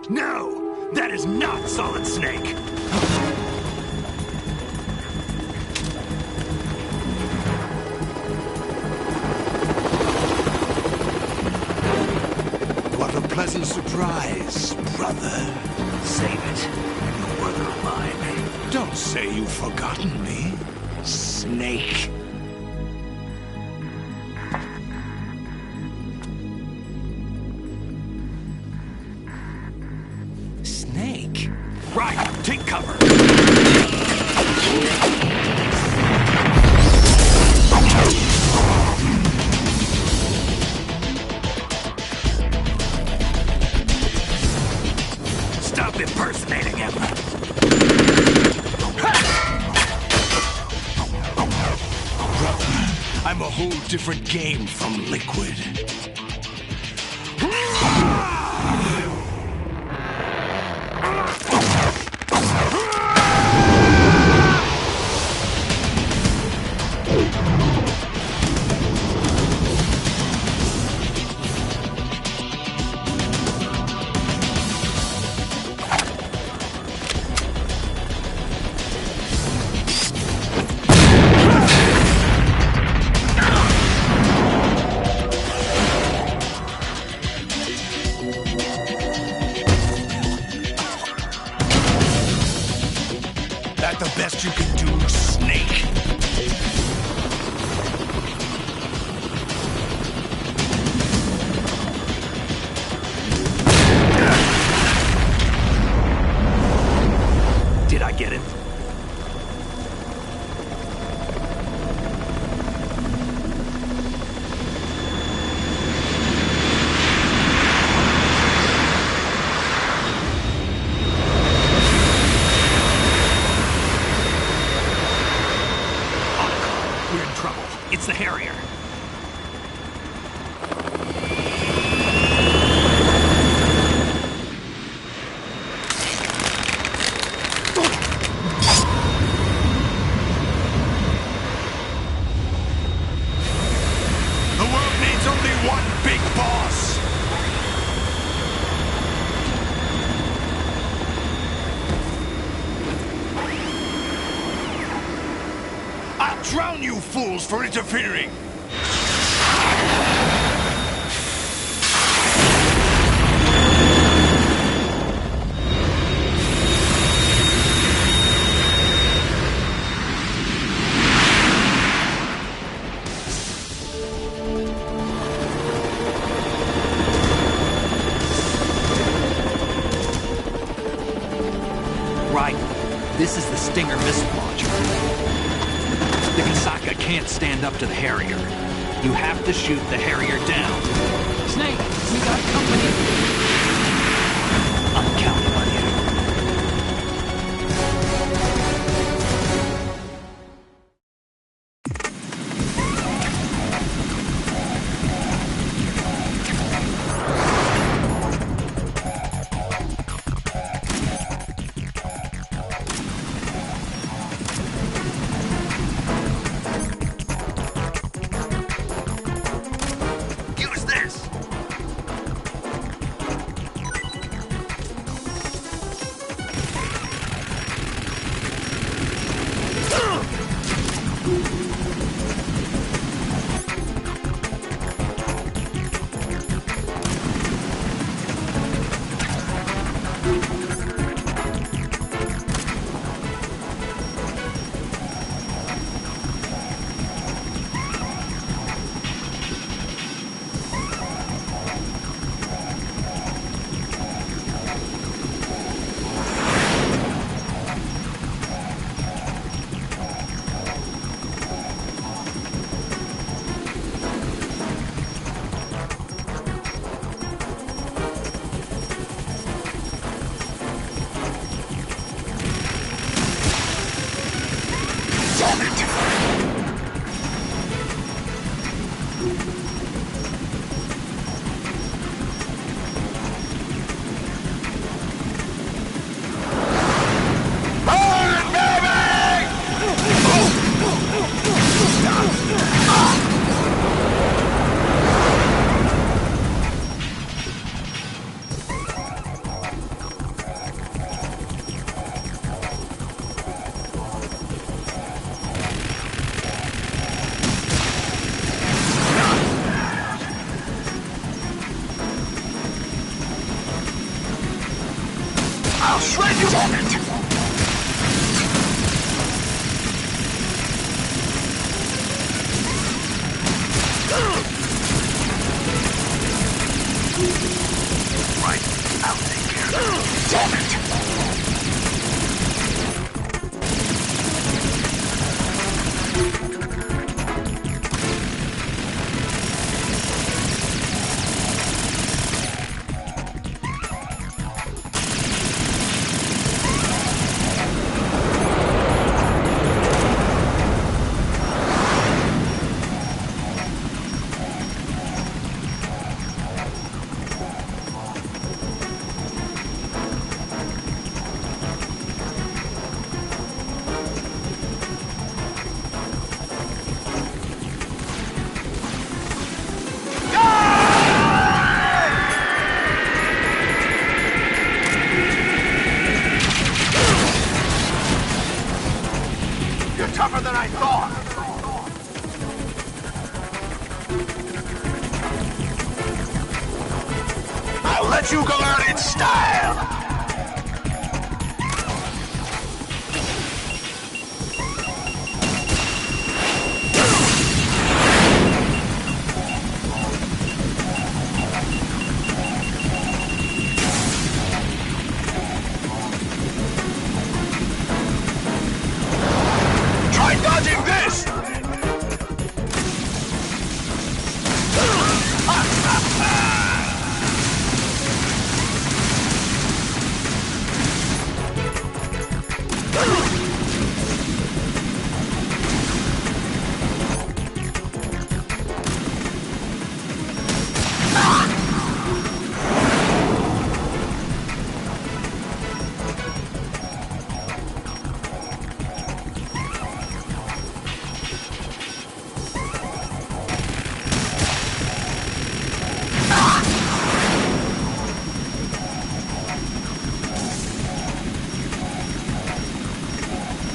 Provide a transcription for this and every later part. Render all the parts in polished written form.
No! That is not Solid Snake! What a pleasant surprise, brother. Save it. Your brother or mine. Don't say you've forgotten me, Snake. Snake? Right, take cover! Stop impersonating him! Brother, I'm a whole different game from Liquid. That the best you can do, Snake? Did I get him? We're in trouble. It's the Harrier. The world needs only one big boss! I'll drown you fools for interfering! Right. This is the Stinger missile launcher. The Kasaka can't stand up to the Harrier. You have to shoot the Harrier down. Snake, we got company. I'm counting on you. Use this! I'll shred you on it! Right, I'll take care of it. Damn it! Tougher than I thought! I'll let you go out in style! Dodging this!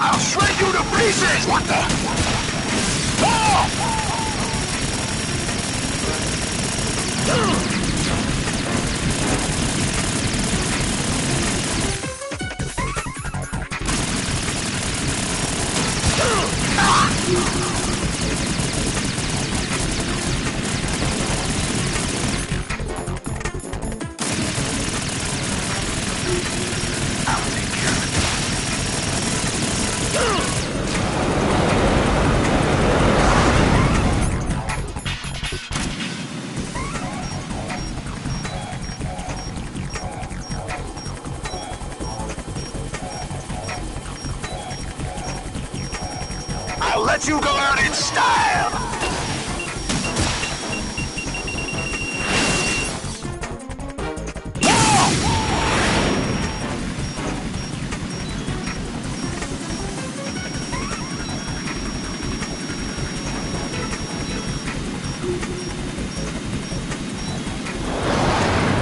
I'll shred you to pieces! What the? Oh! I'll let you go out in style!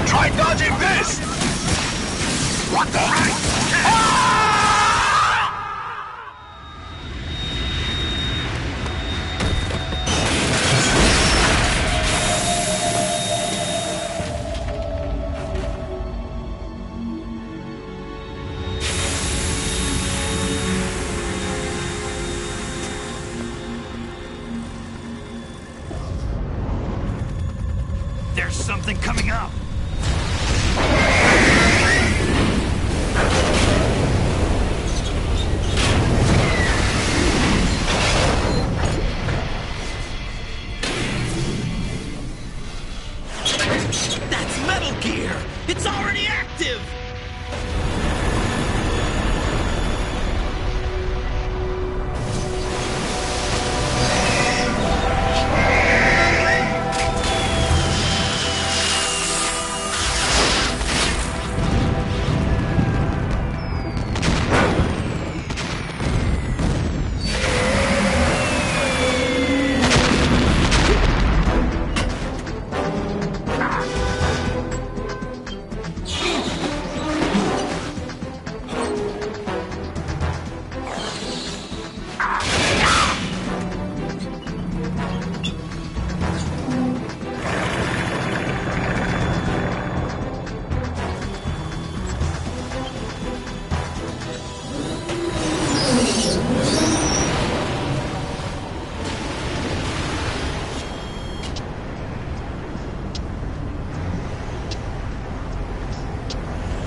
Try dodging this! What the heck? There's something coming up! That's Metal Gear! It's already active!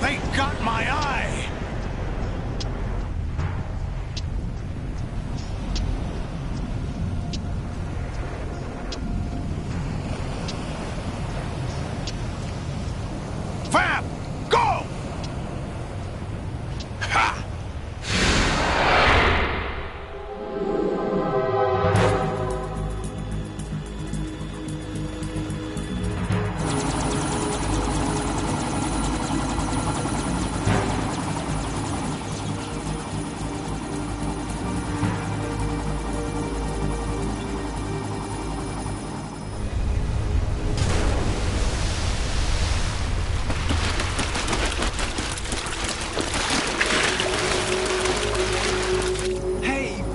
They got my eye! Fab! Go! Ha!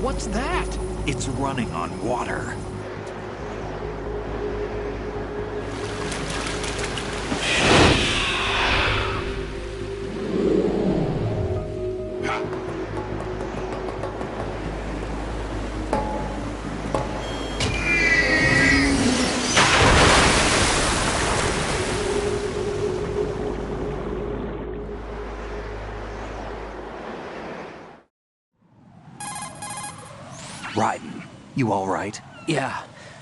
What's that? It's running on water. Raiden, you all right? Yeah.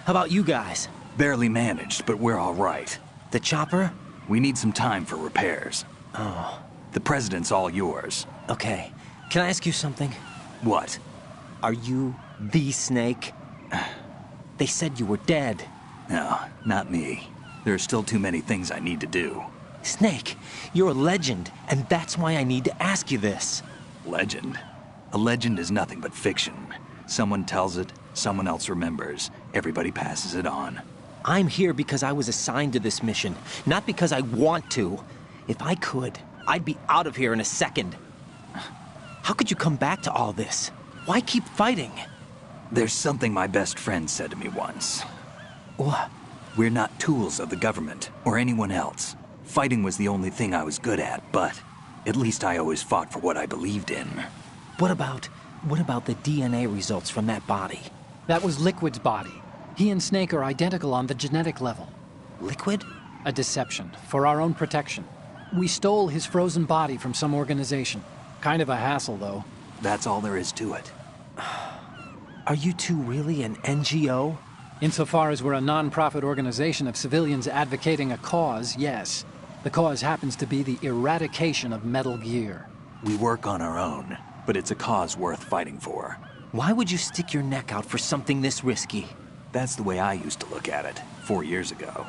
How about you guys? Barely managed, but we're all right. The chopper? We need some time for repairs. Oh. The president's all yours. Okay. Can I ask you something? What? Are you the Snake? They said you were dead. No, not me. There are still too many things I need to do. Snake, you're a legend, and that's why I need to ask you this. Legend? A legend is nothing but fiction. Someone tells it, someone else remembers. Everybody passes it on. I'm here because I was assigned to this mission, not because I want to. If I could, I'd be out of here in a second. How could you come back to all this? Why keep fighting? There's something my best friend said to me once. What? We're not tools of the government or anyone else. Fighting was the only thing I was good at, but at least I always fought for what I believed in. What about the DNA results from that body? That was Liquid's body. He and Snake are identical on the genetic level. Liquid? A deception, for our own protection. We stole his frozen body from some organization. Kind of a hassle, though. That's all there is to it. Are you two really an NGO? Insofar as we're a non-profit organization of civilians advocating a cause, yes. The cause happens to be the eradication of Metal Gear. We work on our own, but it's a cause worth fighting for. Why would you stick your neck out for something this risky? That's the way I used to look at it, 4 years ago.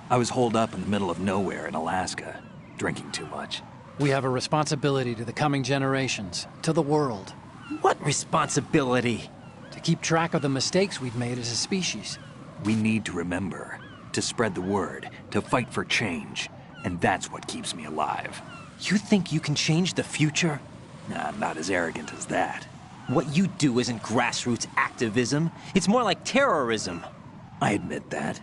I was holed up in the middle of nowhere in Alaska, drinking too much. We have a responsibility to the coming generations, to the world. What responsibility? To keep track of the mistakes we've made as a species. We need to remember, to spread the word, to fight for change, and that's what keeps me alive. You think you can change the future? Nah, I'm not as arrogant as that. What you do isn't grassroots activism. It's more like terrorism. I admit that.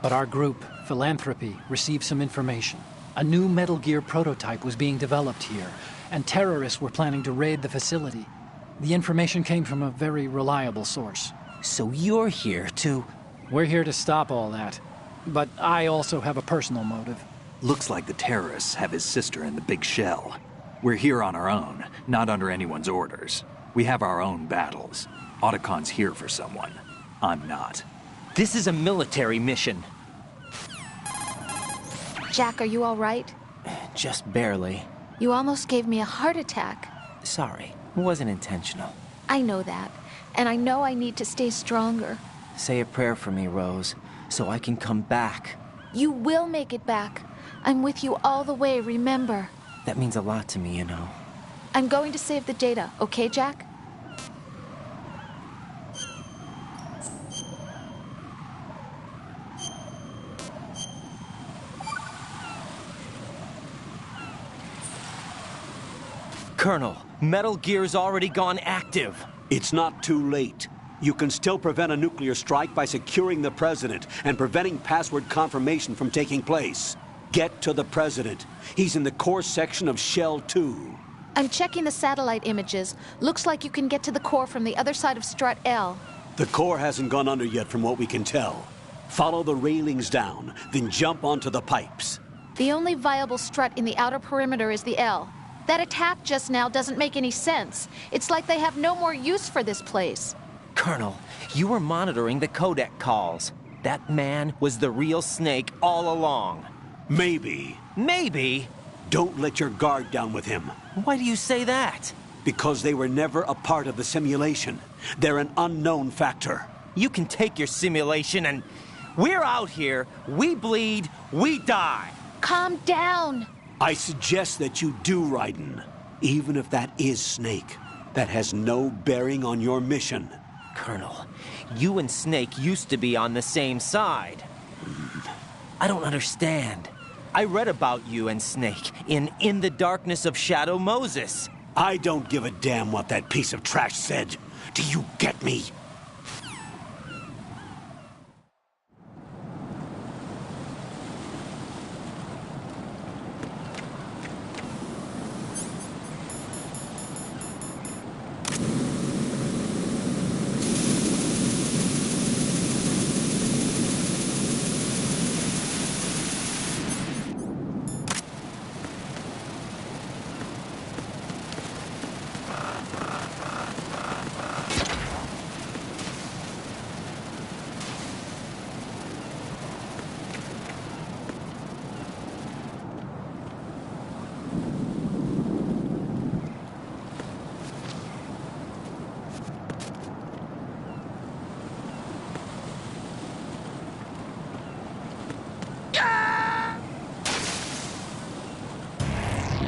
But our group, Philanthropy, received some information. A new Metal Gear prototype was being developed here, and terrorists were planning to raid the facility. The information came from a very reliable source. So you're here to... We're here to stop all that. But I also have a personal motive. Looks like the terrorists have his sister in the big shell. We're here on our own, not under anyone's orders. We have our own battles. Otacon's here for someone. I'm not. This is a military mission. Jack, are you all right? Just barely. You almost gave me a heart attack. Sorry, it wasn't intentional. I know that, and I know I need to stay stronger. Say a prayer for me, Rose, so I can come back. You will make it back. I'm with you all the way, remember? That means a lot to me, you know. I'm going to save the data, okay, Jack? Colonel, Metal Gear's already gone active. It's not too late. You can still prevent a nuclear strike by securing the President and preventing password confirmation from taking place. Get to the President. He's in the core section of Shell 2. I'm checking the satellite images. Looks like you can get to the core from the other side of Strut L. The core hasn't gone under yet from what we can tell. Follow the railings down, then jump onto the pipes. The only viable strut in the outer perimeter is the L. That attack just now doesn't make any sense. It's like they have no more use for this place. Colonel, you were monitoring the codec calls. That man was the real Snake all along. Maybe. Maybe? Don't let your guard down with him. Why do you say that? Because they were never a part of the simulation. They're an unknown factor. You can take your simulation and... We're out here, we bleed, we die. Calm down. I suggest that you do, Raiden. Even if that is Snake. That has no bearing on your mission. Colonel, you and Snake used to be on the same side. I don't understand. I read about you and Snake in the Darkness of Shadow Moses. I don't give a damn what that piece of trash said. Do you get me?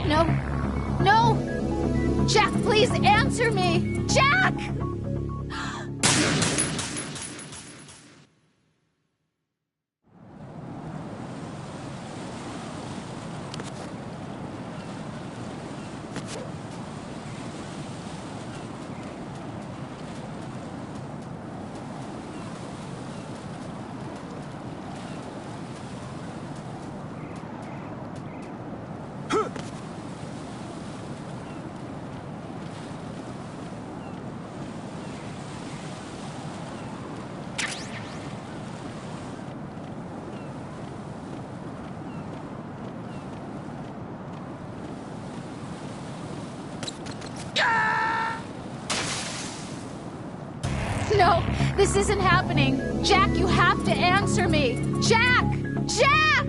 No. No! Jack, please answer me! Jack! No, this isn't happening. Jack, you have to answer me. Jack! Jack!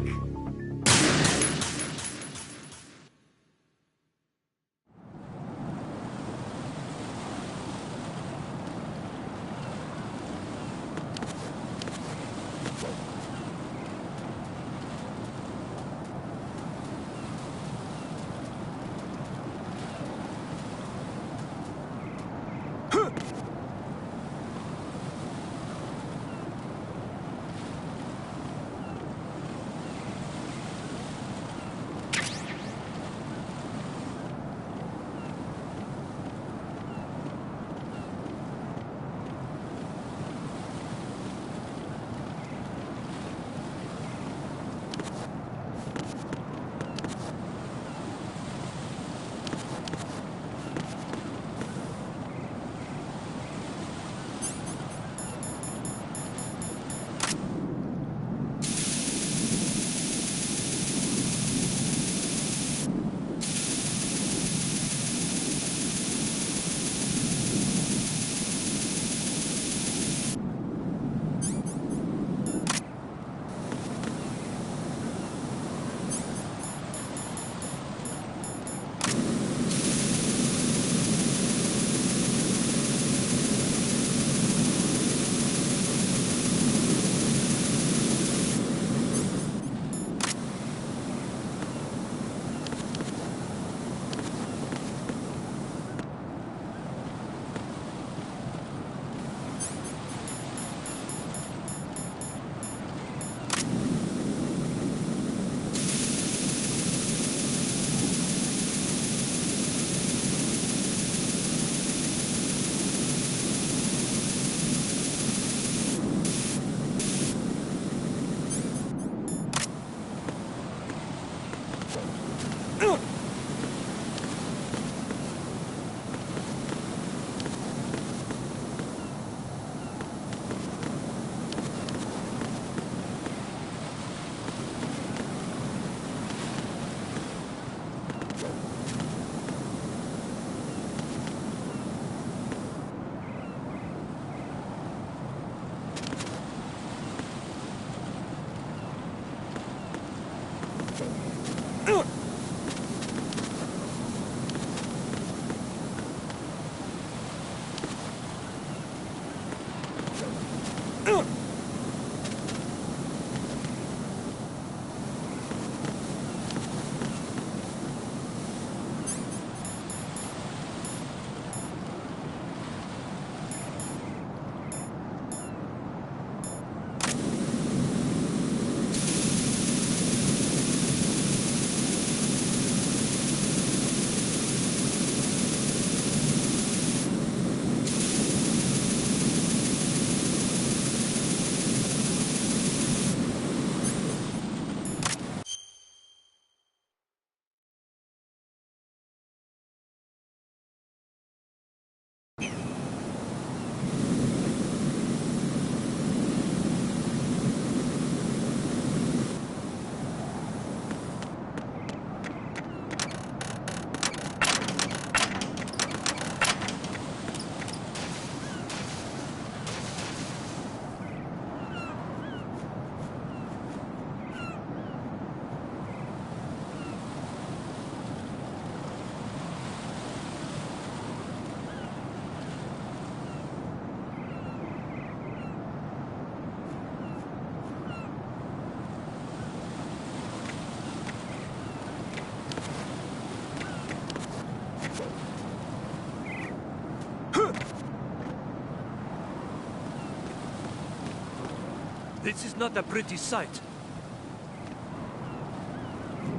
This is not a pretty sight.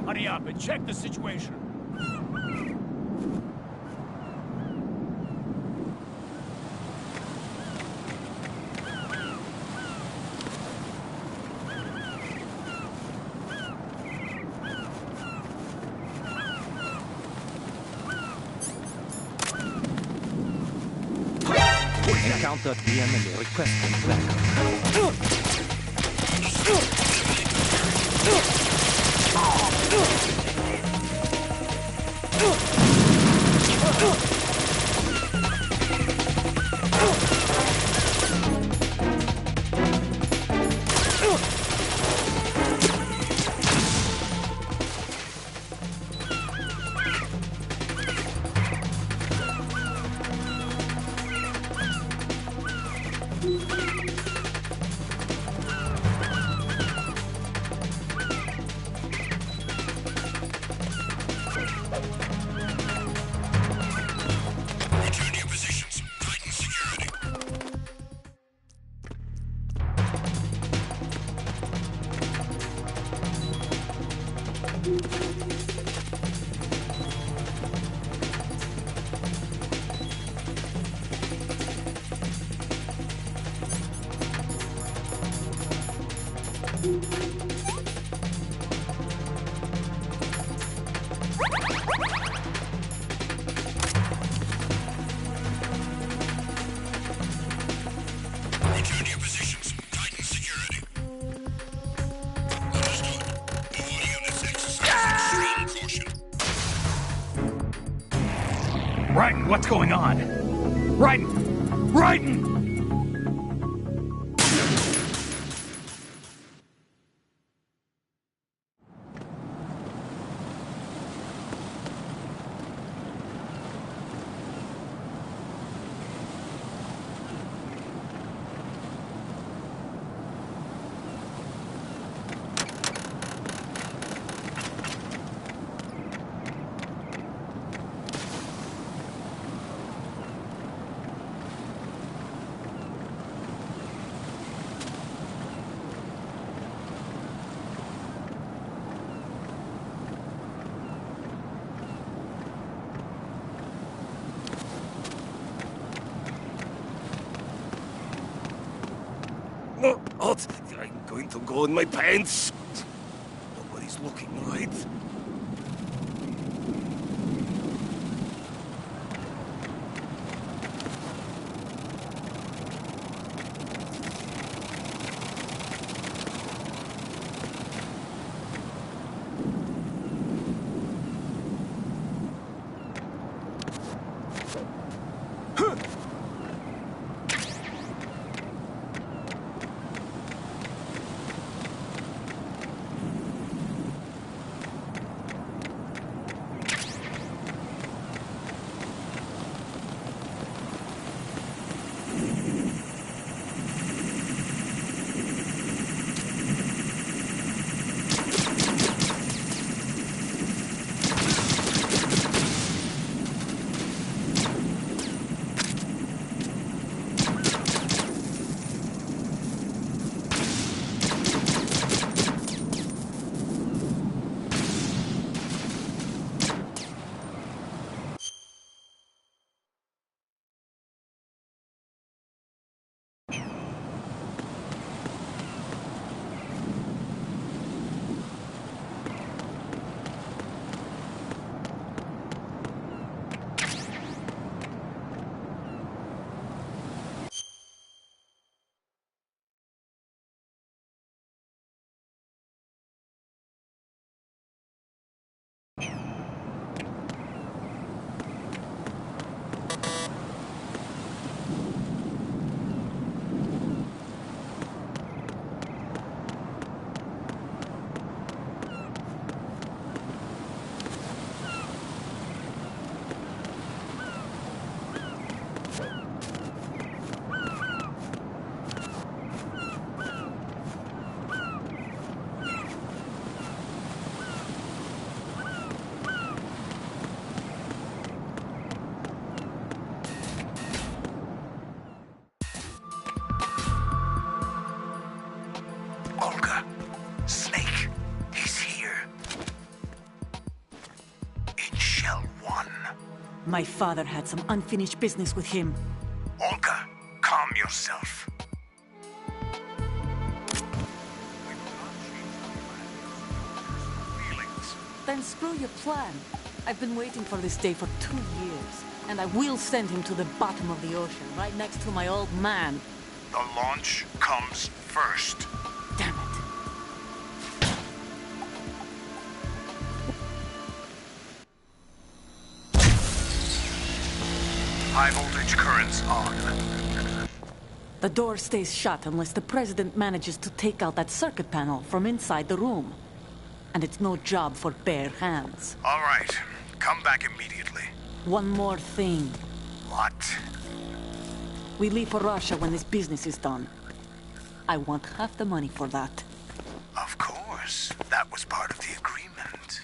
Hurry up and check the situation. Encounter the enemy requesting backup. Return to your positions. Titan security. Understood. All units exercise extreme caution. Raiden, what's going on? Raiden! Raiden! Oh, I'm going to go in my pants. Nobody's looking, right? My father had some unfinished business with him. Olga, calm yourself. Then screw your plan. I've been waiting for this day for 2 years, and I will send him to the bottom of the ocean, right next to my old man. The launch comes first. Damn it. High voltage currents on. The door stays shut unless the President manages to take out that circuit panel from inside the room. And it's no job for bare hands. All right. Come back immediately. One more thing. What? We leave for Russia when this business is done. I want half the money for that. Of course. That was part of the agreement.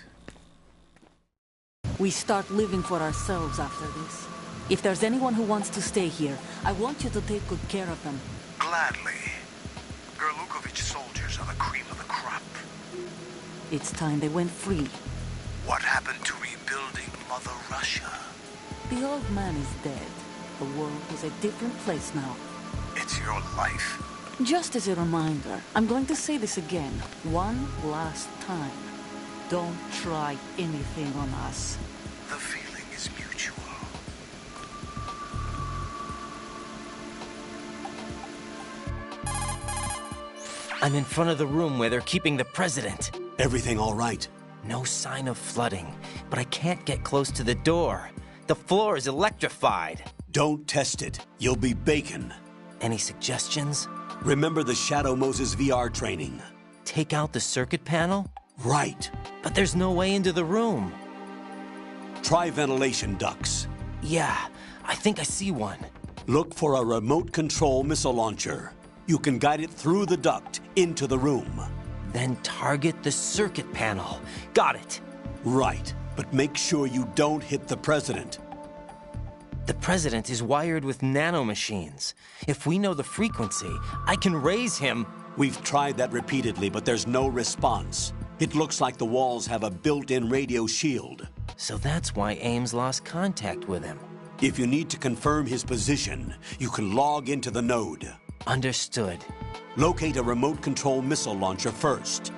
We start living for ourselves after this. If there's anyone who wants to stay here, I want you to take good care of them. Gladly. Gerlukovich soldiers are the cream of the crop. It's time they went free. What happened to rebuilding Mother Russia? The old man is dead. The world is a different place now. It's your life. Just as a reminder, I'm going to say this again, one last time. Don't try anything on us. The feeling is mutual. I'm in front of the room where they're keeping the president. Everything all right? No sign of flooding, but I can't get close to the door. The floor is electrified. Don't test it. You'll be bacon. Any suggestions? Remember the Shadow Moses VR training? Take out the circuit panel? Right. But there's no way into the room. Try ventilation ducts. Yeah, I think I see one. Look for a remote control missile launcher. You can guide it through the duct into the room. Then target the circuit panel. Got it. Right, but make sure you don't hit the president. The president is wired with nanomachines. If we know the frequency, I can raise him. We've tried that repeatedly, but there's no response. It looks like the walls have a built-in radio shield. So that's why Ames lost contact with him. If you need to confirm his position, you can log into the node. Understood. Locate a remote control missile launcher first.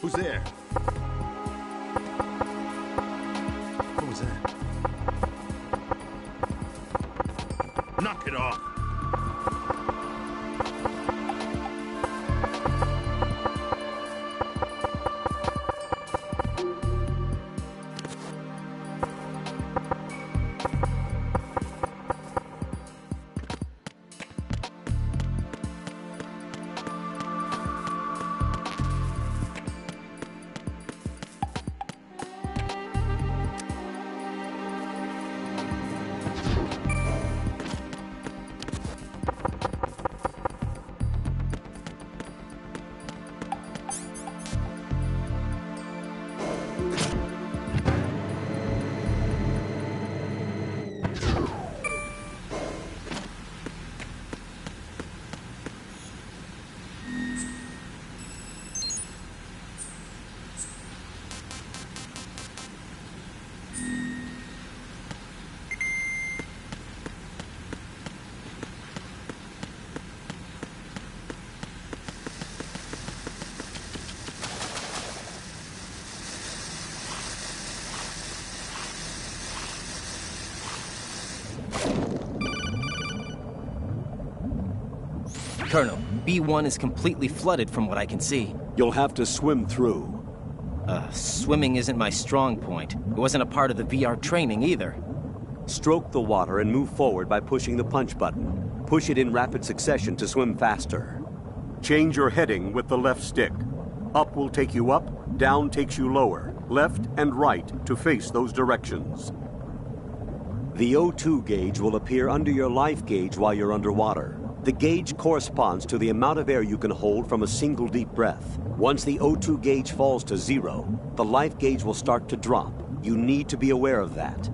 Who's there? What was that? Knock it off! Colonel, B1 is completely flooded from what I can see. You'll have to swim through. Swimming isn't my strong point. It wasn't a part of the VR training either. Stroke the water and move forward by pushing the punch button. Push it in rapid succession to swim faster. Change your heading with the left stick. Up will take you up, down takes you lower, left and right to face those directions. The O2 gauge will appear under your life gauge while you're underwater. The gauge corresponds to the amount of air you can hold from a single deep breath. Once the O2 gauge falls to 0, the life gauge will start to drop. You need to be aware of that.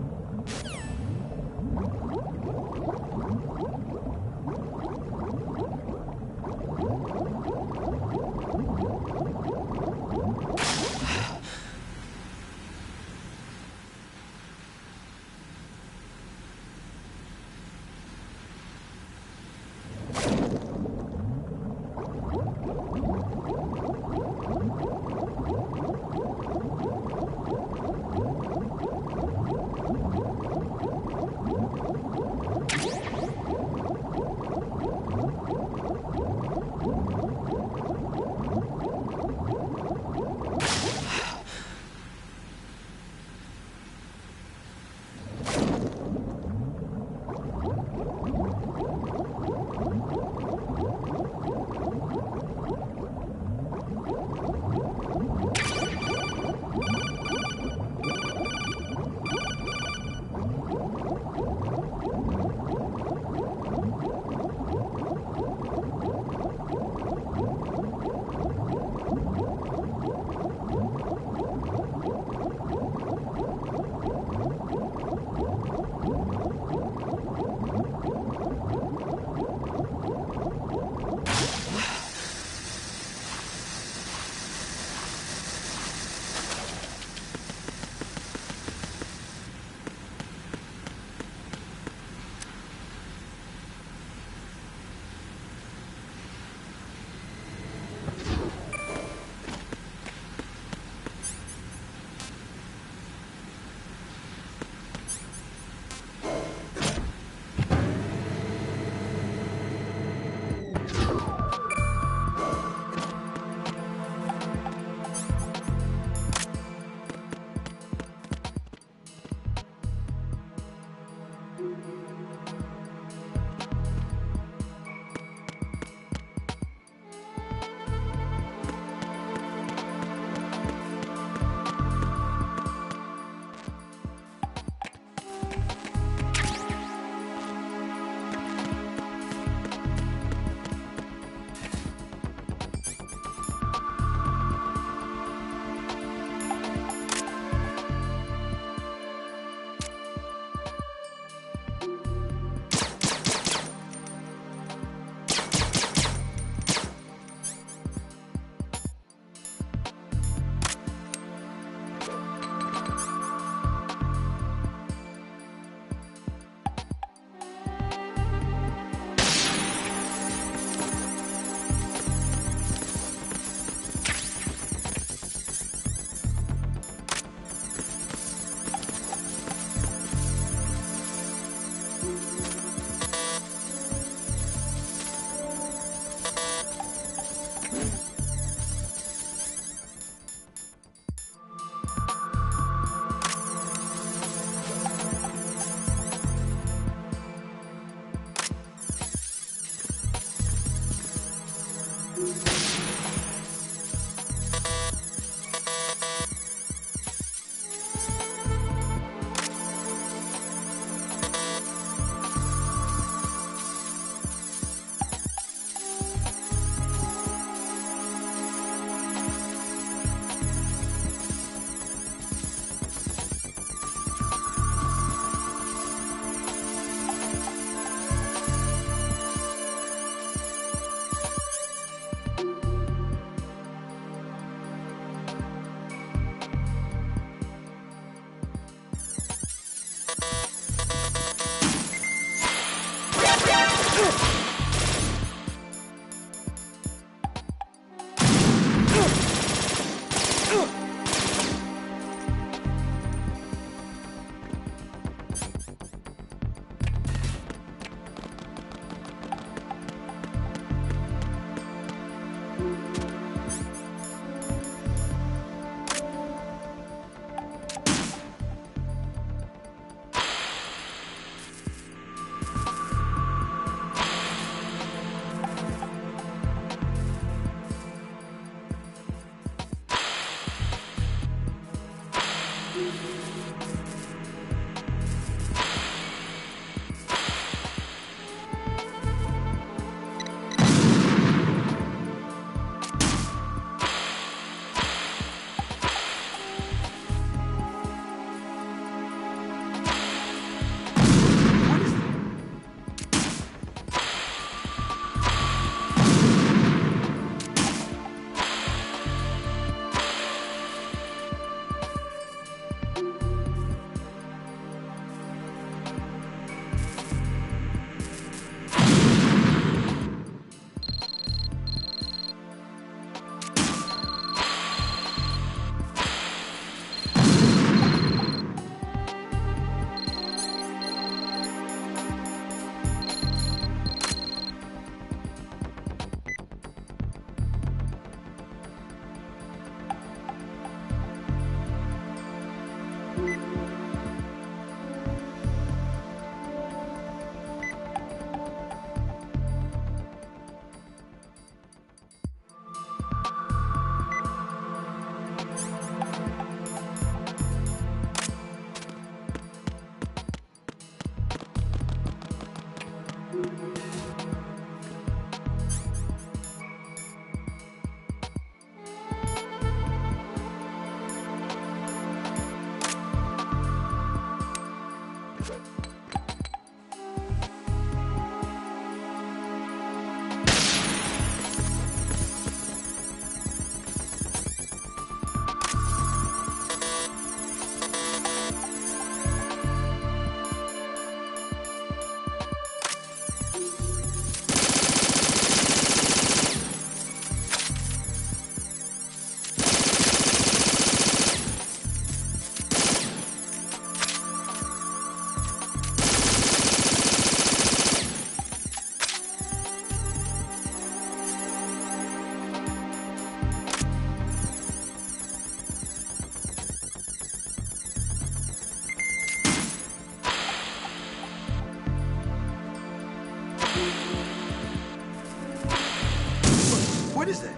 What is that?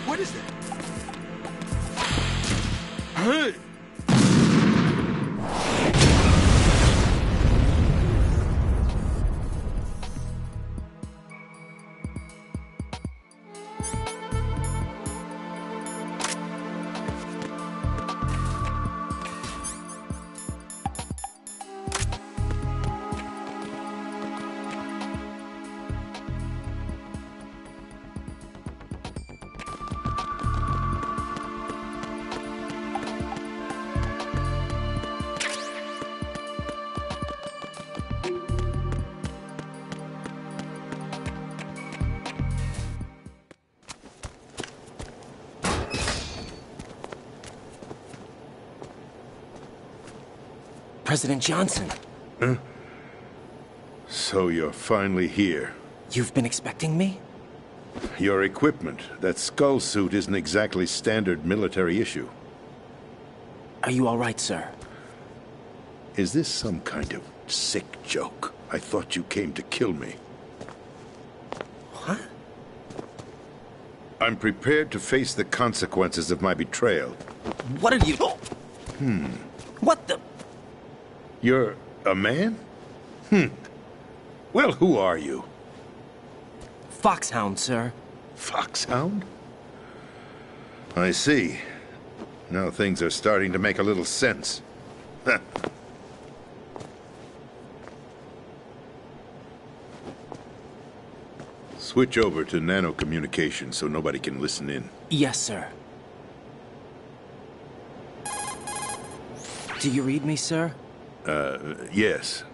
What is that? Hey! President Johnson. Huh? So you're finally here. You've been expecting me? Your equipment, that skull suit, isn't exactly standard military issue. Are you all right, sir? Is this some kind of sick joke? I thought you came to kill me. What? I'm prepared to face the consequences of my betrayal. What are you... What the... You're a man? Well, who are you? Foxhound, sir. Foxhound? I see. Now things are starting to make a little sense. Switch over to nano-communication so nobody can listen in. Yes, sir. Do you read me, sir? Yes.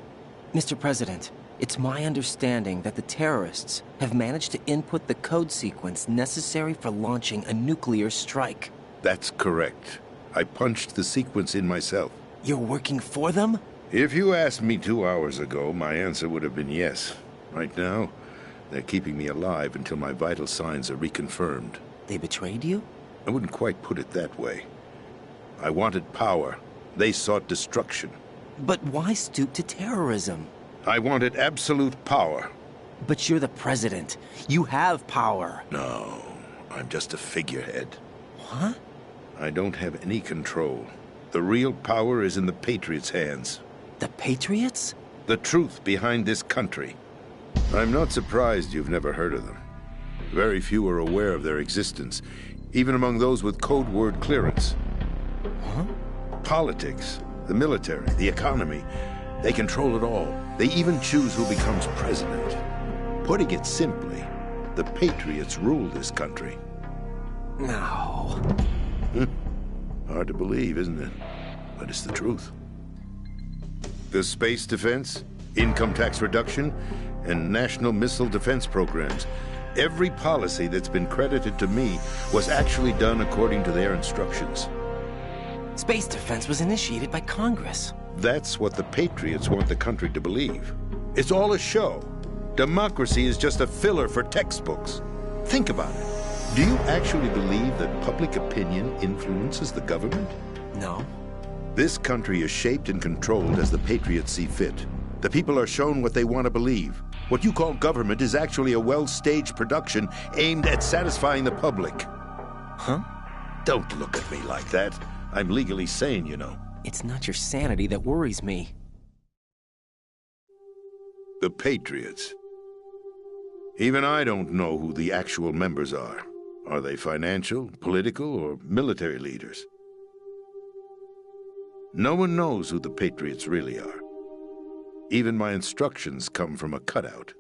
Mr. President, it's my understanding that the terrorists have managed to input the code sequence necessary for launching a nuclear strike. That's correct. I punched the sequence in myself. You're working for them? If you asked me 2 hours ago, my answer would have been yes. Right now, they're keeping me alive until my vital signs are reconfirmed. They betrayed you? I wouldn't quite put it that way. I wanted power. They sought destruction. But why stoop to terrorism? I wanted absolute power. But you're the president. You have power. No, I'm just a figurehead. What? I don't have any control. The real power is in the Patriots' hands. The Patriots? The truth behind this country. I'm not surprised you've never heard of them. Very few are aware of their existence, even among those with code word clearance. Huh? Politics, the military, the economy, they control it all. They even choose who becomes president. Putting it simply, the Patriots rule this country. No. Hard to believe, isn't it? But it's the truth. The space defense, income tax reduction, and national missile defense programs. Every policy that's been credited to me was actually done according to their instructions. Space defense was initiated by Congress. That's what the Patriots want the country to believe. It's all a show. Democracy is just a filler for textbooks. Think about it. Do you actually believe that public opinion influences the government? No. This country is shaped and controlled as the Patriots see fit. The people are shown what they want to believe. What you call government is actually a well-staged production aimed at satisfying the public. Huh? Don't look at me like that. I'm legally sane, you know. It's not your sanity that worries me. The Patriots. Even I don't know who the actual members are. Are they financial, political, or military leaders? No one knows who the Patriots really are. Even my instructions come from a cutout.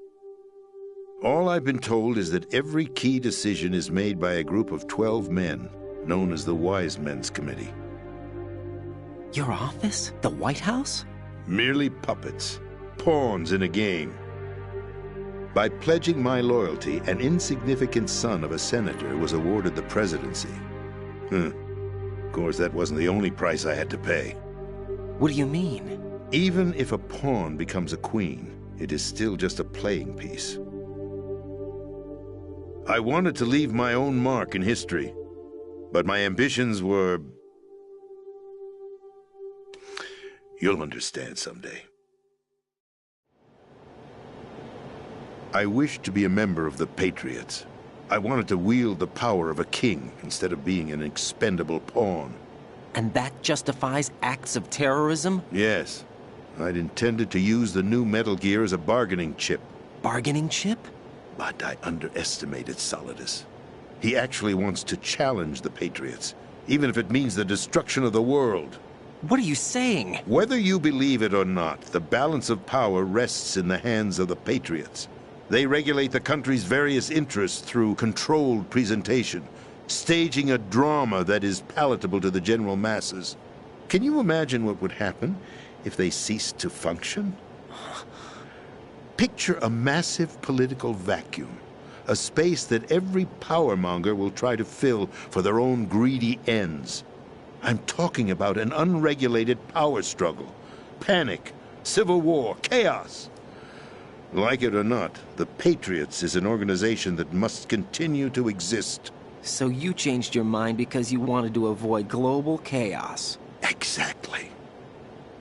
All I've been told is that every key decision is made by a group of 12 men, known as the Wise Men's Committee. Your office? The White House? Merely puppets, pawns in a game. By pledging my loyalty, an insignificant son of a senator was awarded the presidency. Of course, that wasn't the only price I had to pay. What do you mean? Even if a pawn becomes a queen, it is still just a playing piece. I wanted to leave my own mark in history, but my ambitions were... You'll understand someday. I wished to be a member of the Patriots. I wanted to wield the power of a king instead of being an expendable pawn. And that justifies acts of terrorism? Yes. I'd intended to use the new Metal Gear as a bargaining chip. Bargaining chip? But I underestimated Solidus. He actually wants to challenge the Patriots, even if it means the destruction of the world. What are you saying? Whether you believe it or not, the balance of power rests in the hands of the Patriots. They regulate the country's various interests through controlled presentation, staging a drama that is palatable to the general masses. Can you imagine what would happen if they ceased to function? Picture a massive political vacuum, a space that every powermonger will try to fill for their own greedy ends. I'm talking about an unregulated power struggle, panic, civil war, chaos. Like it or not, the Patriots is an organization that must continue to exist. So you changed your mind because you wanted to avoid global chaos. Exactly.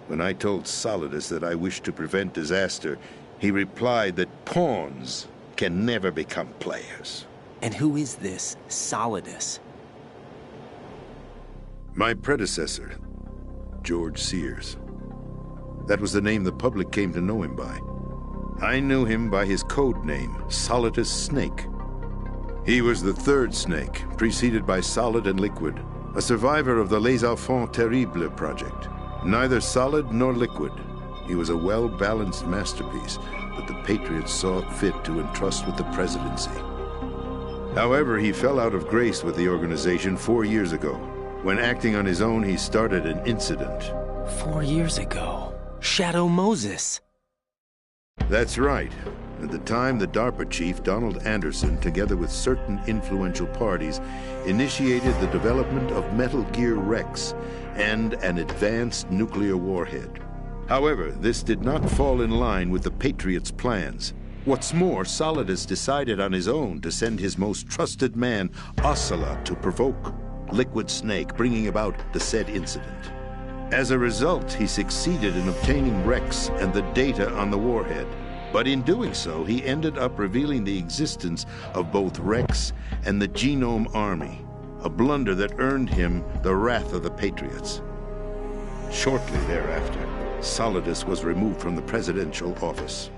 When I told Solidus that I wished to prevent disaster, he replied that pawns can never become players. And who is this Solidus? My predecessor, George Sears. That was the name the public came to know him by. I knew him by his code name, Solidus Snake. He was the third Snake, preceded by Solid and Liquid, a survivor of the Les Enfants Terribles project. Neither solid nor liquid, he was a well-balanced masterpiece that the Patriots saw fit to entrust with the presidency. However, he fell out of grace with the organization 4 years ago. When acting on his own, he started an incident. 4 years ago? Shadow Moses. That's right. At the time, the DARPA chief, Donald Anderson, together with certain influential parties, initiated the development of Metal Gear Rex and an advanced nuclear warhead. However, this did not fall in line with the Patriots' plans. What's more, Solidus decided on his own to send his most trusted man, Ocelot, to provoke Liquid Snake, bringing about the said incident. As a result, he succeeded in obtaining Rex and the data on the warhead. But in doing so, he ended up revealing the existence of both Rex and the Genome Army, a blunder that earned him the wrath of the Patriots. Shortly thereafter, Solidus was removed from the presidential office.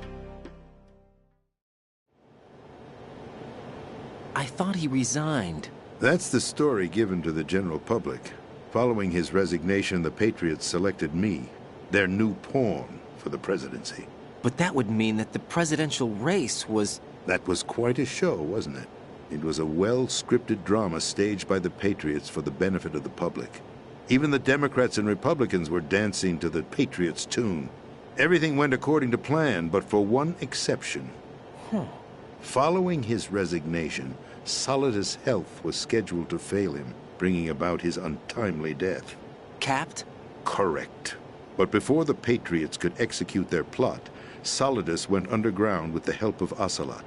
I thought he resigned. That's the story given to the general public. Following his resignation, the Patriots selected me, their new pawn, for the presidency. But that would mean that the presidential race was... That was quite a show, wasn't it? It was a well-scripted drama staged by the Patriots for the benefit of the public. Even the Democrats and Republicans were dancing to the Patriots' tune. Everything went according to plan, but for one exception. Following his resignation, Solidus' health was scheduled to fail him, bringing about his untimely death. Capped? Correct. But before the Patriots could execute their plot, Solidus went underground with the help of Ocelot.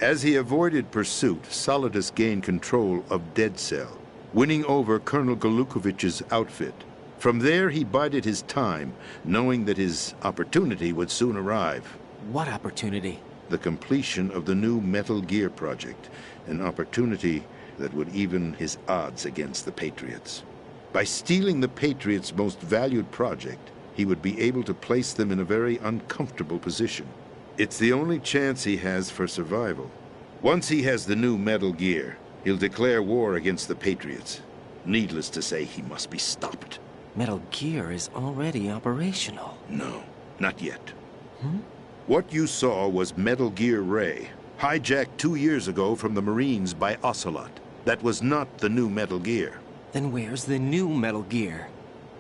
As he avoided pursuit, Solidus gained control of Dead Cell, winning over Colonel Golukovich's outfit. From there, he bided his time, knowing that his opportunity would soon arrive. What opportunity? The completion of the new Metal Gear project, an opportunity that would even his odds against the Patriots. By stealing the Patriots' most valued project, he would be able to place them in a very uncomfortable position. It's the only chance he has for survival. Once he has the new Metal Gear, he'll declare war against the Patriots. Needless to say, he must be stopped. Metal Gear is already operational. No, not yet. What you saw was Metal Gear Ray, hijacked 2 years ago from the Marines by Ocelot. That was not the new Metal Gear. Then where's the new Metal Gear?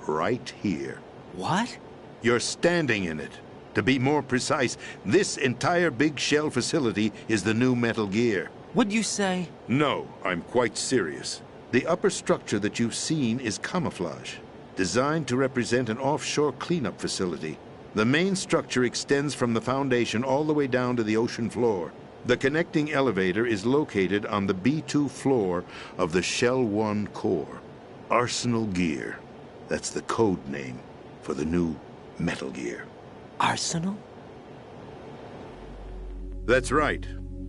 Right here. What? You're standing in it. To be more precise, this entire big shell facility is the new Metal Gear. What'd you say? No, I'm quite serious. The upper structure that you've seen is camouflage, designed to represent an offshore cleanup facility. The main structure extends from the foundation all the way down to the ocean floor. The connecting elevator is located on the B2 floor of the Shell 1 core. Arsenal Gear. That's the code name for the new Metal Gear. Arsenal? That's right.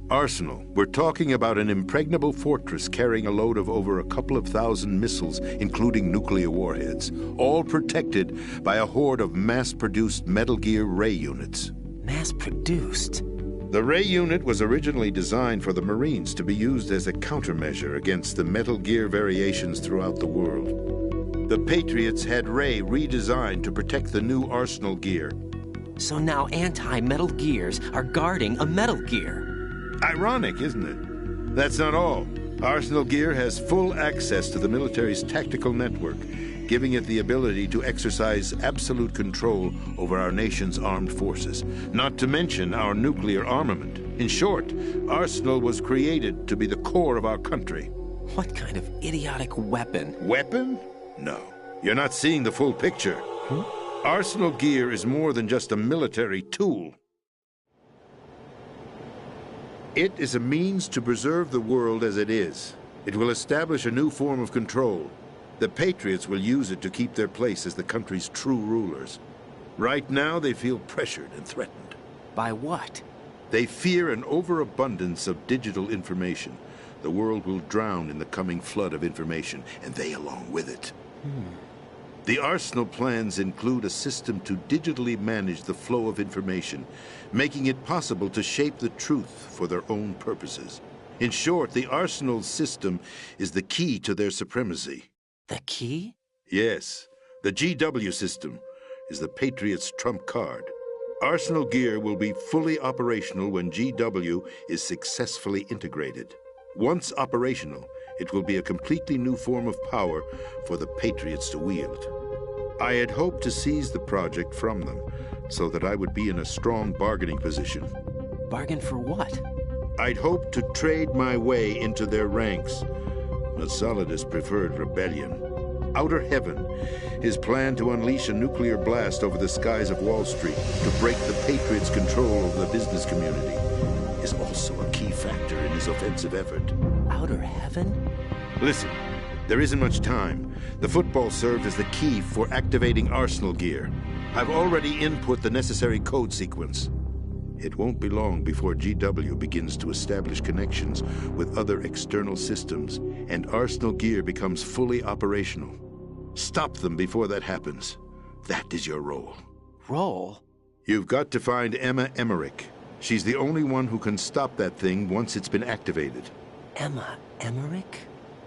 Arsenal. We're talking about an impregnable fortress carrying a load of over a couple of thousand missiles, including nuclear warheads, all protected by a horde of mass-produced Metal Gear Ray units. Mass-produced? The Ray unit was originally designed for the Marines to be used as a countermeasure against the Metal Gear variations throughout the world. The Patriots had Ray redesigned to protect the new Arsenal gear. So now anti-Metal Gears are guarding a Metal Gear. Ironic, isn't it? That's not all. Arsenal Gear has full access to the military's tactical network, giving it the ability to exercise absolute control over our nation's armed forces, not to mention our nuclear armament. In short, Arsenal was created to be the core of our country. What kind of idiotic weapon? Weapon? No. You're not seeing the full picture. Arsenal Gear is more than just a military tool. It is a means to preserve the world as it is. It will establish a new form of control. The Patriots will use it to keep their place as the country's true rulers. Right now, they feel pressured and threatened. By what? They fear an overabundance of digital information. The world will drown in the coming flood of information, and they along with it. The Arsenal plans include a system to digitally manage the flow of information, making it possible to shape the truth for their own purposes. In short, the Arsenal system is the key to their supremacy. The key? Yes. The GW system is the Patriots' trump card. Arsenal Gear will be fully operational when GW is successfully integrated. Once operational, it will be a completely new form of power for the Patriots to wield. I had hoped to seize the project from them, so that I would be in a strong bargaining position. Bargain for what? I'd hoped to trade my way into their ranks, but Solidus preferred rebellion. Outer Heaven, his plan to unleash a nuclear blast over the skies of Wall Street to break the Patriots' control over the business community, is also a key factor in his offensive effort. Outer Heaven? Listen, there isn't much time. The football served as the key for activating Arsenal Gear. I've already input the necessary code sequence. It won't be long before GW begins to establish connections with other external systems, and Arsenal Gear becomes fully operational. Stop them before that happens. That is your role. Role? You've got to find Emma Emmerich. She's the only one who can stop that thing once it's been activated. Emma Emmerich?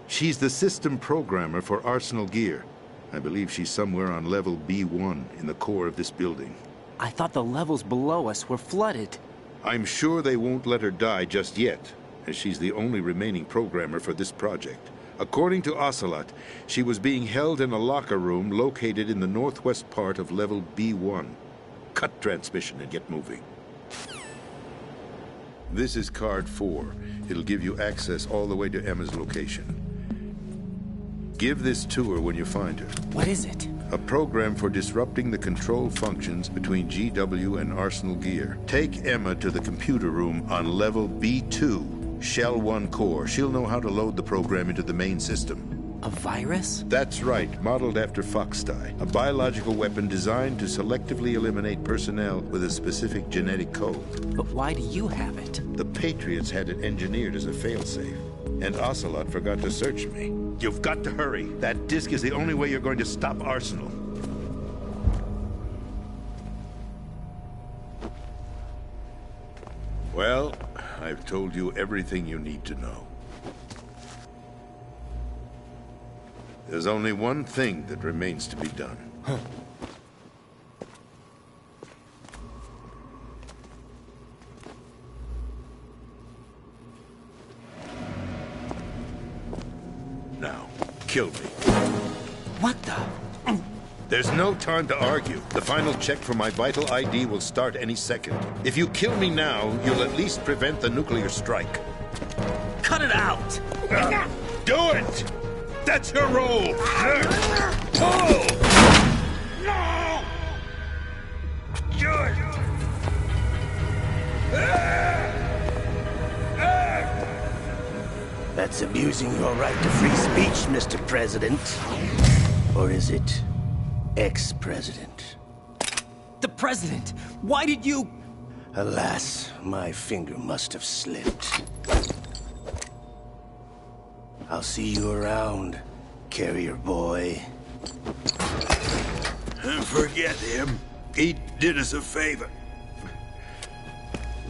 She's the system programmer for Arsenal Gear. I believe she's somewhere on level B1 in the core of this building. I thought the levels below us were flooded. I'm sure they won't let her die just yet, as she's the only remaining programmer for this project. According to Ocelot, she was being held in a locker room located in the northwest part of level B1. Cut transmission and get moving. This is card 4. It'll give you access all the way to Emma's location. Give this to her when you find her. What is it? A program for disrupting the control functions between GW and Arsenal Gear. Take Emma to the computer room on level B2, Shell 1 core. She'll know how to load the program into the main system. A virus? That's right, modeled after Foxdie. A biological weapon designed to selectively eliminate personnel with a specific genetic code. But why do you have it? The Patriots had it engineered as a failsafe, and Ocelot forgot to search me. You've got to hurry. That disk is the only way you're going to stop Arsenal. Well, I've told you everything you need to know. There's only one thing that remains to be done. Now, kill me. What the? There's no time to argue. The final check for my vital ID will start any second. If you kill me now, you'll at least prevent the nuclear strike. Cut it out! Do it! That's your role! Pull! No! Good! That's abusing your right to free speech, Mr. President. Or is it ex-president? The President! Why did you... Alas, my finger must have slipped. I'll see you around, carrier boy. Forget him. He did us a favor.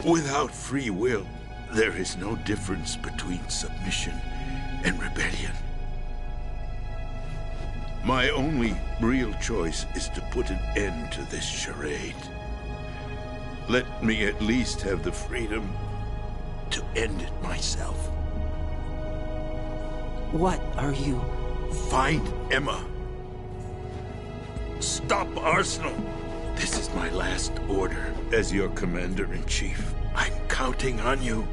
Without free will, there is no difference between submission and rebellion. My only real choice is to put an end to this charade. Let me at least have the freedom to end it myself. What are you... Find Emma. Stop Arsenal. This is my last order as your commander-in-chief. I'm counting on you.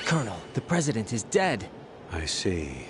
Colonel, the President is dead. I see.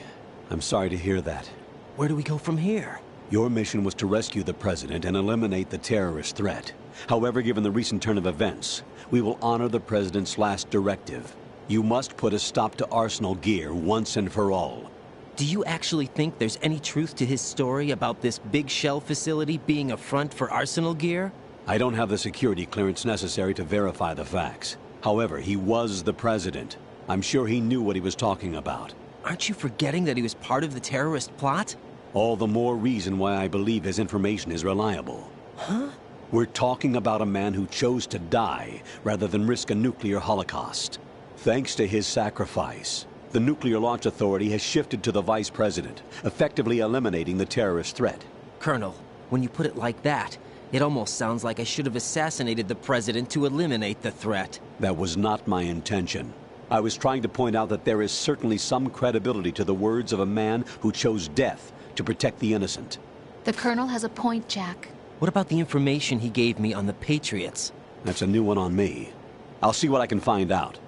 I'm sorry to hear that. Where do we go from here? Your mission was to rescue the President and eliminate the terrorist threat. However, given the recent turn of events, we will honor the President's last directive. You must put a stop to Arsenal Gear once and for all. Do you actually think there's any truth to his story about this big shell facility being a front for Arsenal Gear? I don't have the security clearance necessary to verify the facts. However, he was the President. I'm sure he knew what he was talking about. Aren't you forgetting that he was part of the terrorist plot? All the more reason why I believe his information is reliable. Huh? We're talking about a man who chose to die rather than risk a nuclear holocaust. Thanks to his sacrifice, the Nuclear Launch Authority has shifted to the Vice President, effectively eliminating the terrorist threat. Colonel, when you put it like that, it almost sounds like I should have assassinated the President to eliminate the threat. That was not my intention. I was trying to point out that there is certainly some credibility to the words of a man who chose death to protect the innocent. The Colonel has a point, Jack. What about the information he gave me on the Patriots? That's a new one on me. I'll see what I can find out.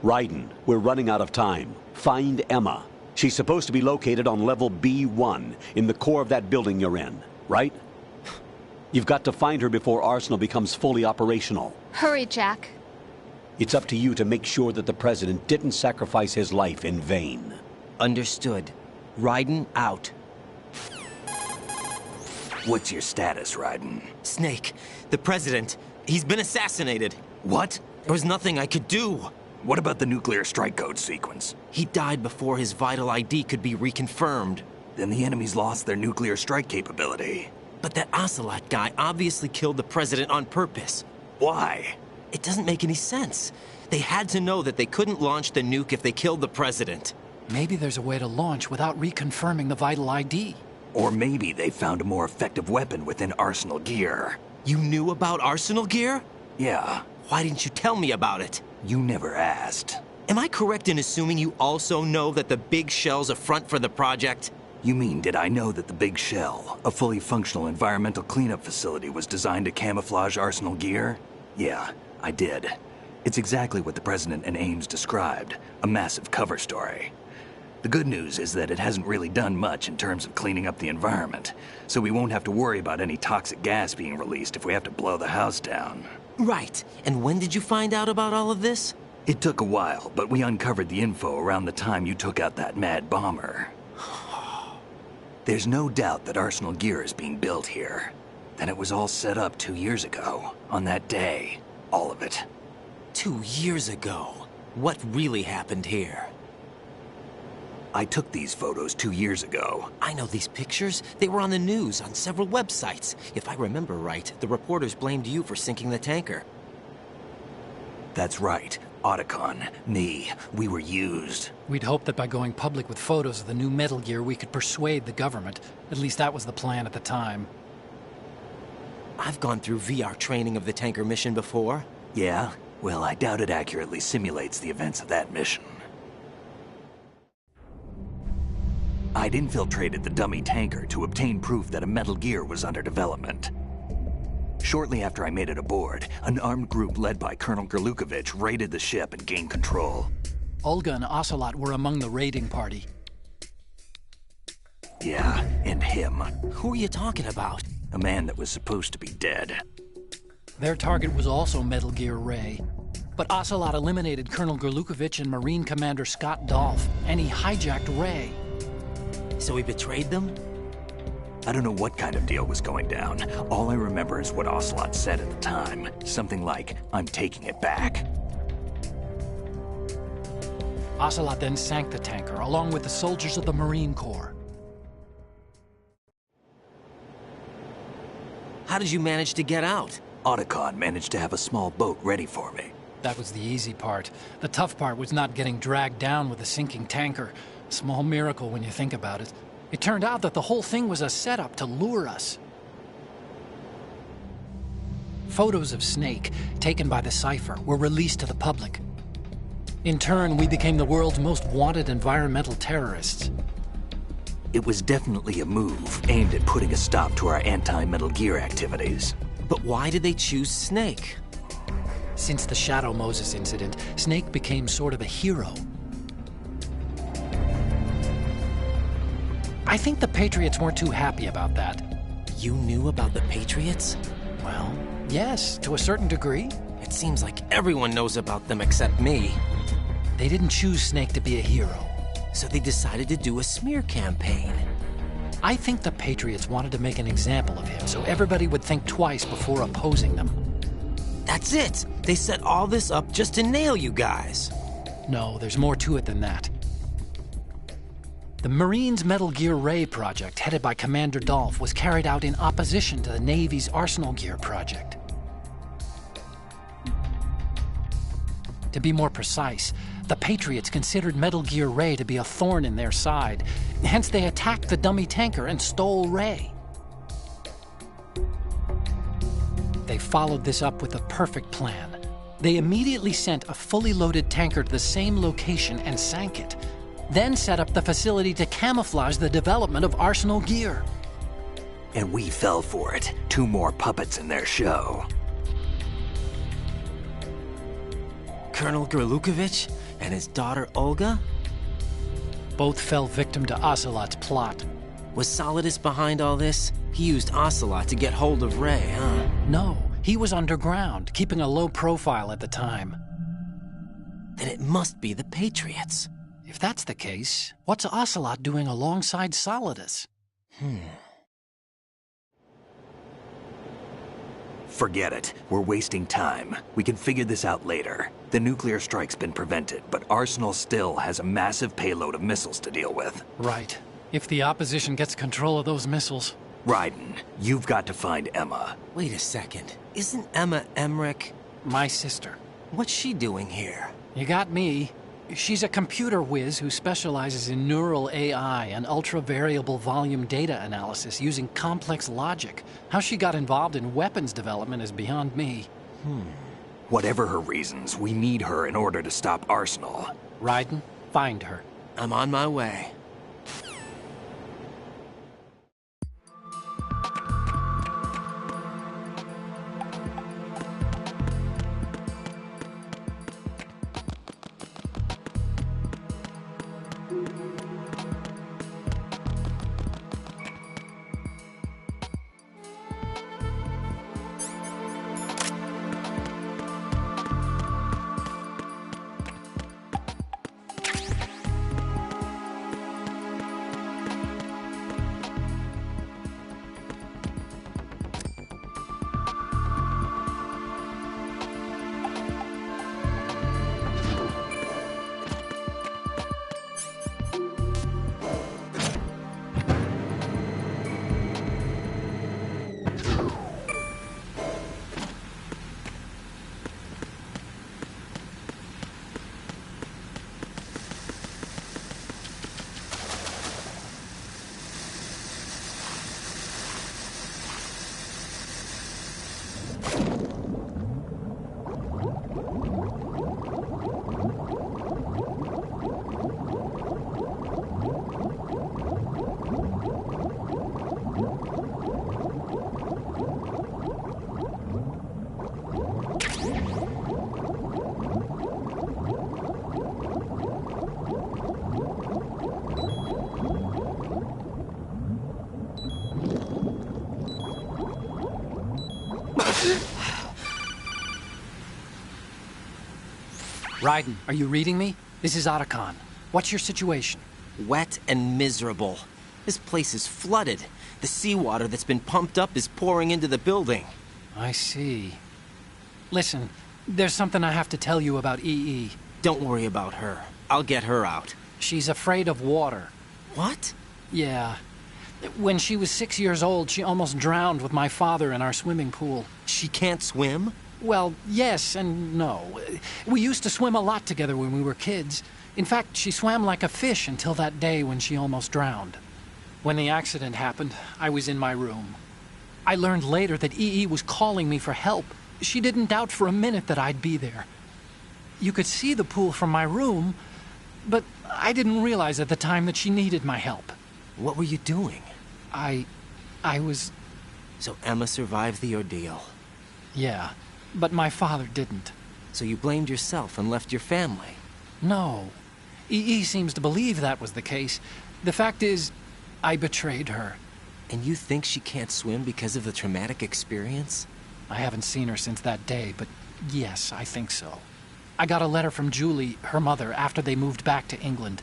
Raiden, we're running out of time. Find Emma. She's supposed to be located on level B1, in the core of that building you're in, right? You've got to find her before Arsenal becomes fully operational. Hurry, Jack. It's up to you to make sure that the President didn't sacrifice his life in vain. Understood. Raiden out. What's your status, Raiden? Snake, the President, he's been assassinated. What? There was nothing I could do. What about the nuclear strike code sequence? He died before his vital ID could be reconfirmed. Then the enemy's lost their nuclear strike capability. But that Ocelot guy obviously killed the President on purpose. Why? It doesn't make any sense. They had to know that they couldn't launch the nuke if they killed the President. Maybe there's a way to launch without reconfirming the vital ID. Or maybe they found a more effective weapon within Arsenal Gear. You knew about Arsenal Gear? Yeah. Why didn't you tell me about it? You never asked. Am I correct in assuming you also know that the Big Shell's a front for the project? You mean, did I know that the Big Shell, a fully functional environmental cleanup facility, was designed to camouflage Arsenal Gear? Yeah, I did. It's exactly what the President and Ames described, a massive cover story. The good news is that it hasn't really done much in terms of cleaning up the environment, so we won't have to worry about any toxic gas being released if we have to blow the house down. Right. And when did you find out about all of this? It took a while, but we uncovered the info around the time you took out that mad bomber. There's no doubt that Arsenal Gear is being built here. Then it was all set up 2 years ago, on that day. All of it. 2 years ago? What really happened here? I took these photos 2 years ago. I know these pictures. They were on the news, on several websites. If I remember right, the reporters blamed you for sinking the tanker. That's right. Otacon, me, we were used. We'd hoped that by going public with photos of the new Metal Gear, we could persuade the government. At least that was the plan at the time. I've gone through VR training of the tanker mission before. Yeah? Well, I doubt it accurately simulates the events of that mission. I'd infiltrated the dummy tanker to obtain proof that a Metal Gear was under development. Shortly after I made it aboard, an armed group led by Colonel Gerlukovich raided the ship and gained control. Olga and Ocelot were among the raiding party. Yeah, and him. Who are you talking about? A man that was supposed to be dead. Their target was also Metal Gear Ray. But Ocelot eliminated Colonel Gerlukovich and Marine Commander Scott Dolph, and he hijacked Ray. So he betrayed them? I don't know what kind of deal was going down. All I remember is what Ocelot said at the time. Something like, "I'm taking it back." Ocelot then sank the tanker, along with the soldiers of the Marine Corps. How did you manage to get out? Otacon managed to have a small boat ready for me. That was the easy part. The tough part was not getting dragged down with a sinking tanker. A small miracle when you think about it. It turned out that the whole thing was a setup to lure us. Photos of Snake, taken by the Cypher, were released to the public. In turn, we became the world's most wanted environmental terrorists. It was definitely a move aimed at putting a stop to our anti-Metal Gear activities. But why did they choose Snake? Since the Shadow Moses incident, Snake became sort of a hero. I think the Patriots weren't too happy about that. You knew about the Patriots? Well, yes, to a certain degree. It seems like everyone knows about them except me. They didn't choose Snake to be a hero. So they decided to do a smear campaign. I think the Patriots wanted to make an example of him so everybody would think twice before opposing them. That's it! They set all this up just to nail you guys. No, there's more to it than that. The Marines' Metal Gear Ray project, headed by Commander Dolph, was carried out in opposition to the Navy's Arsenal Gear project. To be more precise, the Patriots considered Metal Gear Ray to be a thorn in their side. Hence, they attacked the dummy tanker and stole Ray. They followed this up with a perfect plan. They immediately sent a fully loaded tanker to the same location and sank it. Then set up the facility to camouflage the development of Arsenal Gear. And we fell for it. 2 more puppets in their show. Colonel Gerlukovich and his daughter Olga? Both fell victim to Ocelot's plot. Was Solidus behind all this? He used Ocelot to get hold of Ray, huh? No, he was underground, keeping a low profile at the time. Then it must be the Patriots. If that's the case, what's Ocelot doing alongside Solidus? Forget it. We're wasting time. We can figure this out later. The nuclear strike's been prevented, but Arsenal still has a massive payload of missiles to deal with. Right. If the opposition gets control of those missiles. Raiden, you've got to find Emma. Wait a second. Isn't Emma Emmerich? My sister. What's she doing here? You got me. She's a computer whiz who specializes in neural AI and ultra-variable volume data analysis using complex logic. How she got involved in weapons development is beyond me. Whatever her reasons, we need her in order to stop Arsenal. Raiden, find her. I'm on my way. Raiden, are you reading me? This is Otacon. What's your situation? Wet and miserable. This place is flooded. The seawater that's been pumped up is pouring into the building. I see. Listen, there's something I have to tell you about EE. Don't worry about her. I'll get her out. She's afraid of water. What? Yeah. When she was 6 years old, she almost drowned with my father in our swimming pool. She can't swim? Well, yes and no. We used to swim a lot together when we were kids. In fact, she swam like a fish until that day when she almost drowned. When the accident happened, I was in my room. I learned later that EE was calling me for help. She didn't doubt for a minute that I'd be there. You could see the pool from my room, but I didn't realize at the time that she needed my help. What were you doing? I was... So Emma survived the ordeal. Yeah, but my father didn't. So you blamed yourself and left your family? No. EE seems to believe that was the case. The fact is, I betrayed her. And you think she can't swim because of the traumatic experience? I haven't seen her since that day, but yes, I think so. I got a letter from Julie, her mother, after they moved back to England.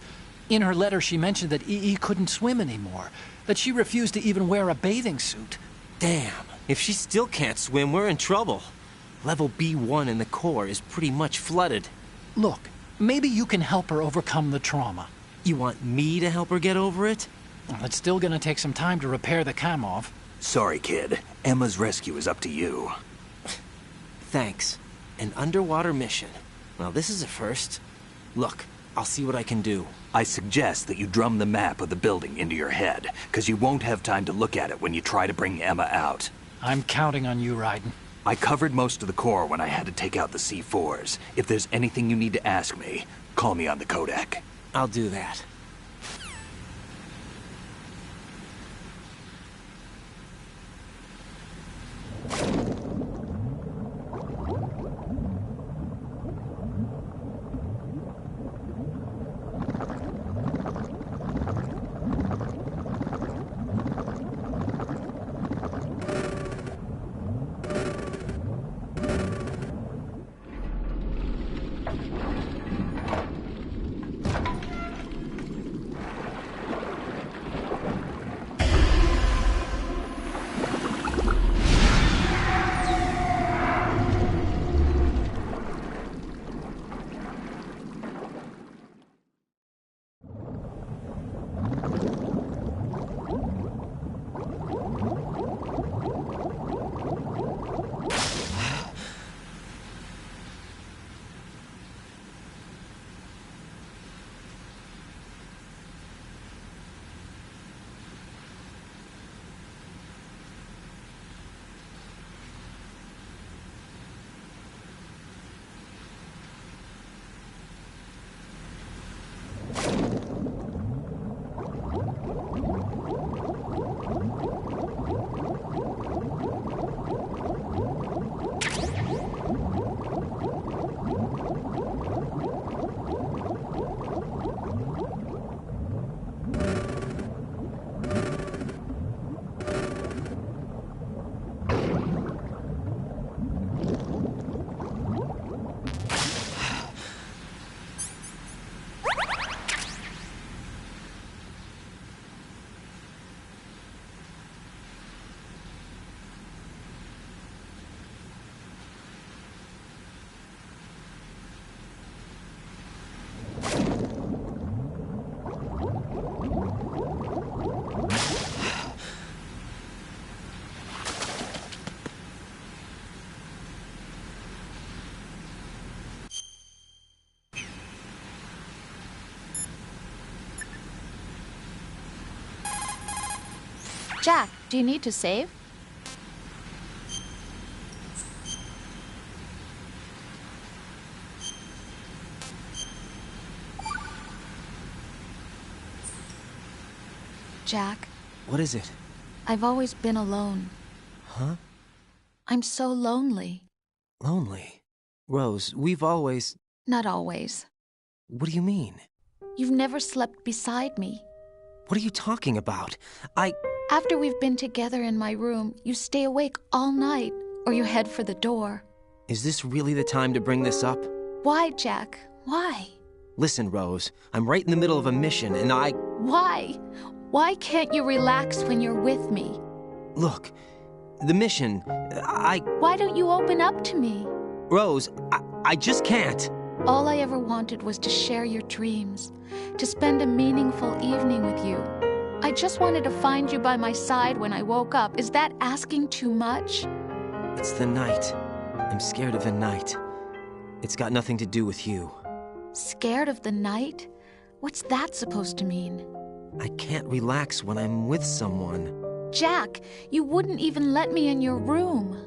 In her letter, she mentioned that EE couldn't swim anymore, that she refused to even wear a bathing suit. Damn, if she still can't swim, we're in trouble. Level B1 in the core is pretty much flooded. Look, maybe you can help her overcome the trauma. You want me to help her get over it? Well, it's still gonna take some time to repair the Kamov. Sorry, kid. Emma's rescue is up to you. Thanks. An underwater mission. Well, this is a first. Look, I'll see what I can do. I suggest that you drum the map of the building into your head, because you won't have time to look at it when you try to bring Emma out. I'm counting on you, Raiden. I covered most of the core when I had to take out the C4s. If there's anything you need to ask me, call me on the codec. I'll do that. Jack, do you need to save? Jack. What is it? I've always been alone. Huh? I'm so lonely. Lonely? Rose, we've always... Not always. What do you mean? You've never slept beside me. What are you talking about? After we've been together in my room, you stay awake all night, or you head for the door. Is this really the time to bring this up? Why, Jack? Why? Listen, Rose, I'm right in the middle of a mission, and Why? Why can't you relax when you're with me? Look, the mission, Why don't you open up to me? Rose, I just can't. All I ever wanted was to share your dreams, to spend a meaningful evening with you. I just wanted to find you by my side when I woke up. Is that asking too much? It's the night. I'm scared of the night. It's got nothing to do with you. Scared of the night? What's that supposed to mean? I can't relax when I'm with someone. Jack, you wouldn't even let me in your room.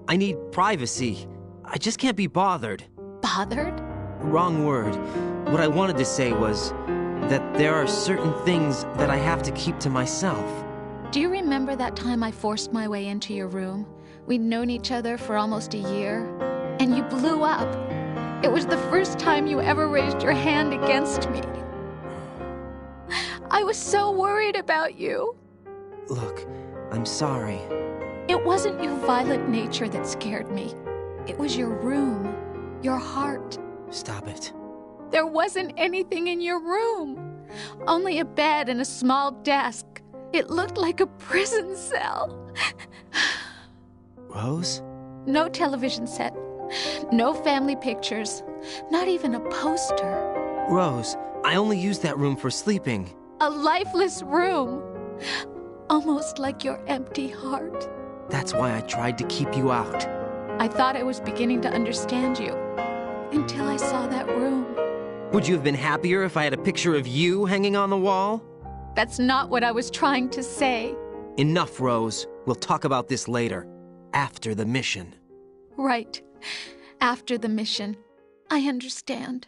I need privacy. I just can't be bothered. Bothered? Wrong word. What I wanted to say was that there are certain things that I have to keep to myself. Do you remember that time I forced my way into your room? We'd known each other for almost a year, and you blew up. It was the first time you ever raised your hand against me. I was so worried about you. Look, I'm sorry. It wasn't your violent nature that scared me. It was your room, your heart. Stop it. There wasn't anything in your room. Only a bed and a small desk. It looked like a prison cell. Rose? No television set. No family pictures. Not even a poster. Rose, I only use that room for sleeping. A lifeless room. Almost like your empty heart. That's why I tried to keep you out. I thought I was beginning to understand you. Until I saw that room. Would you have been happier if I had a picture of you hanging on the wall? That's not what I was trying to say. Enough, Rose. We'll talk about this later. After the mission. Right. After the mission. I understand.